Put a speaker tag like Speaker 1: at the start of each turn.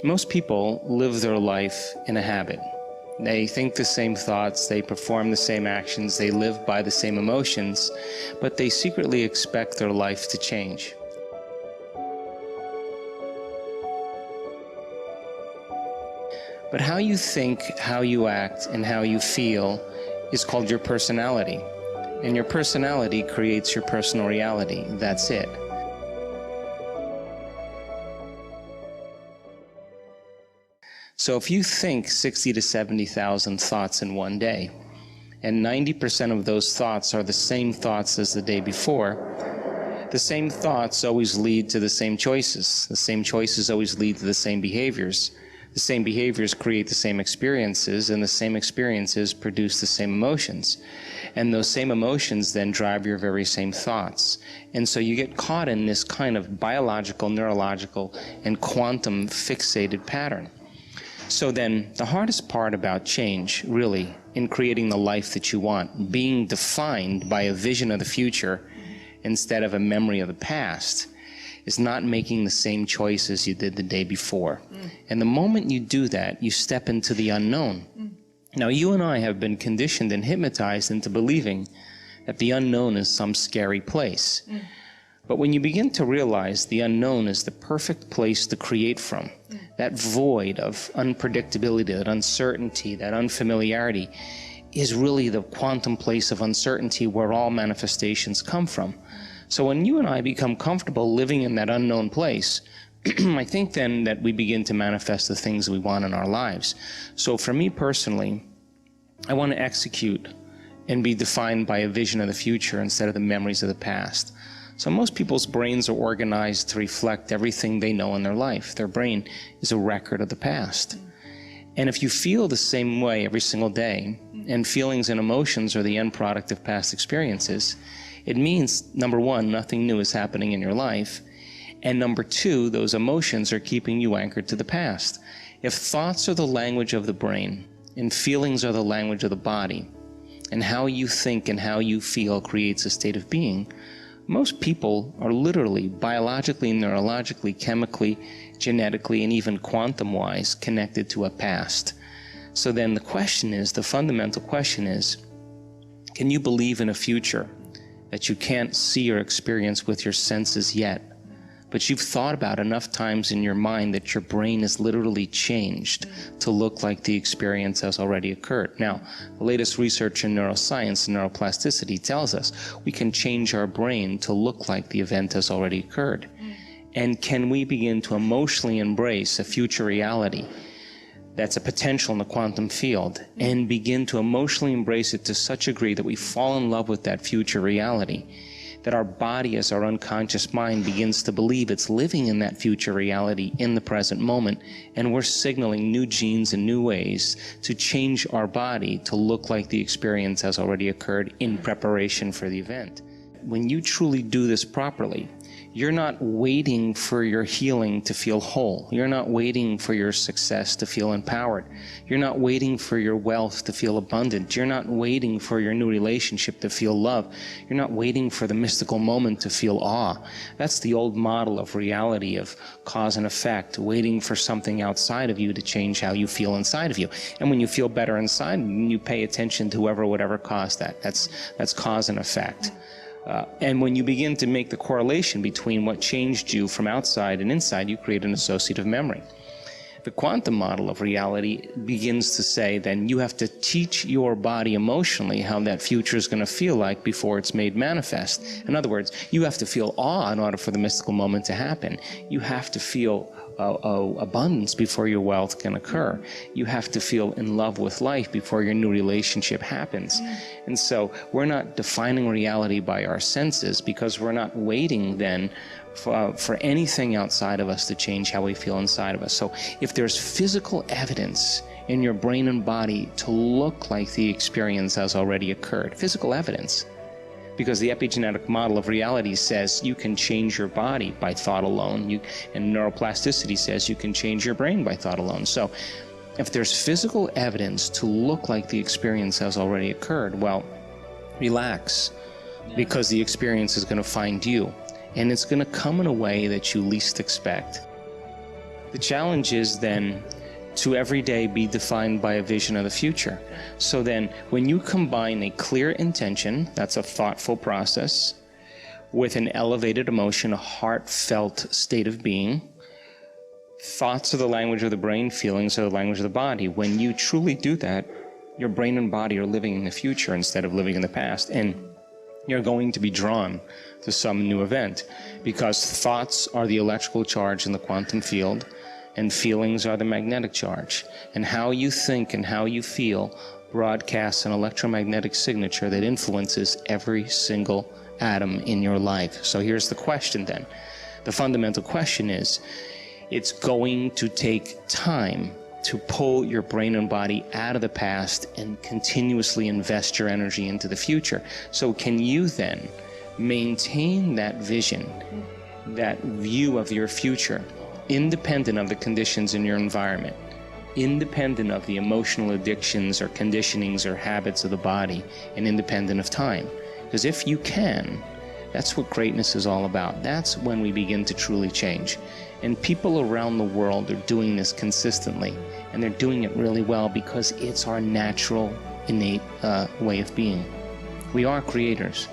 Speaker 1: Most people live their life in a habit. They think the same thoughts, they perform the same actions, they live by the same emotions, but they secretly expect their life to change. But how you think, how you act, and how you feel is called your personality. And your personality creates your personal reality. That's it. So if you think 60 to 70,000 thoughts in one day, and 90% of those thoughts are the same thoughts as the day before, the same thoughts always lead to the same choices. The same choices always lead to the same behaviors. The same behaviors create the same experiences, and the same experiences produce the same emotions. And those same emotions then drive your very same thoughts. And so you get caught in this kind of biological, neurological, and quantum fixated pattern. So then, the hardest part about change, really, in creating the life that you want, being defined by a vision of the future instead of a memory of the past, is not making the same choices you did the day before. And the moment you do that, you step into the unknown. Now, you and I have been conditioned and hypnotized into believing that the unknown is some scary place. But when you begin to realize the unknown is the perfect place to create from, that void of unpredictability, that uncertainty, that unfamiliarity is really the quantum place of uncertainty where all manifestations come from. So when you and I become comfortable living in that unknown place, I think then that we begin to manifest the things we want in our lives. So for me personally, I want to execute and be defined by a vision of the future instead of the memories of the past. So most people's brains are organized to reflect everything they know in their life. Their brain is a record of the past. And if you feel the same way every single day, and feelings and emotions are the end product of past experiences, it means, number one, nothing new is happening in your life, and number two, those emotions are keeping you anchored to the past. If thoughts are the language of the brain, and feelings are the language of the body, and how you think and how you feel creates a state of being, most people are literally, biologically, neurologically, chemically, genetically, and even quantum-wise connected to a past. So then the question is, the fundamental question is, can you believe in a future that you can't see or experience with your senses yet, but you've thought about enough times in your mind that your brain is literally changed to look like the experience has already occurred? Now, the latest research in neuroscience and neuroplasticity tells us we can change our brain to look like the event has already occurred. And can we begin to emotionally embrace a future reality that's a potential in the quantum field and begin to emotionally embrace it to such a degree that we fall in love with that future reality, that our body as our unconscious mind begins to believe it's living in that future reality in the present moment, and we're signaling new genes and new ways to change our body to look like the experience has already occurred in preparation for the event. When you truly do this properly, you're not waiting for your healing to feel whole. You're not waiting for your success to feel empowered. You're not waiting for your wealth to feel abundant. You're not waiting for your new relationship to feel love. You're not waiting for the mystical moment to feel awe. That's the old model of reality, of cause and effect, waiting for something outside of you to change how you feel inside of you. And when you feel better inside, you pay attention to whoever, whatever caused that. That's cause and effect. And when you begin to make the correlation between what changed you from outside and inside, you create an associative memory. The quantum model of reality begins to say then you have to teach your body emotionally how that future is going to feel like before it's made manifest. In other words, you have to feel awe in order for the mystical moment to happen. You have to feel abundance before your wealth can occur. You have to feel in love with life before your new relationship happens. And so we're not defining reality by our senses because we're not waiting then for anything outside of us to change how we feel inside of us. So if there's physical evidence in your brain and body to look like the experience has already occurred, physical evidence, because the epigenetic model of reality says you can change your body by thought alone, and neuroplasticity says you can change your brain by thought alone. So if there's physical evidence to look like the experience has already occurred, well, relax, because the experience is going to find you, and it's going to come in a way that you least expect. The challenge is then to every day be defined by a vision of the future. So then when you combine a clear intention, that's a thoughtful process, with an elevated emotion, a heartfelt state of being, thoughts are the language of the brain, feelings are the language of the body. When you truly do that, your brain and body are living in the future instead of living in the past. And you're going to be drawn to some new event, because thoughts are the electrical charge in the quantum field, and feelings are the magnetic charge. And how you think and how you feel broadcasts an electromagnetic signature that influences every single atom in your life. So here's the question then. The fundamental question is, it's going to take time to pull your brain and body out of the past and continuously invest your energy into the future. So can you then maintain that vision, that view of your future, independent of the conditions in your environment, independent of the emotional addictions or conditionings or habits of the body, and independent of time? Because if you can, that's what greatness is all about. That's when we begin to truly change. And people around the world are doing this consistently, and they're doing it really well because it's our natural, innate way of being. We are creators.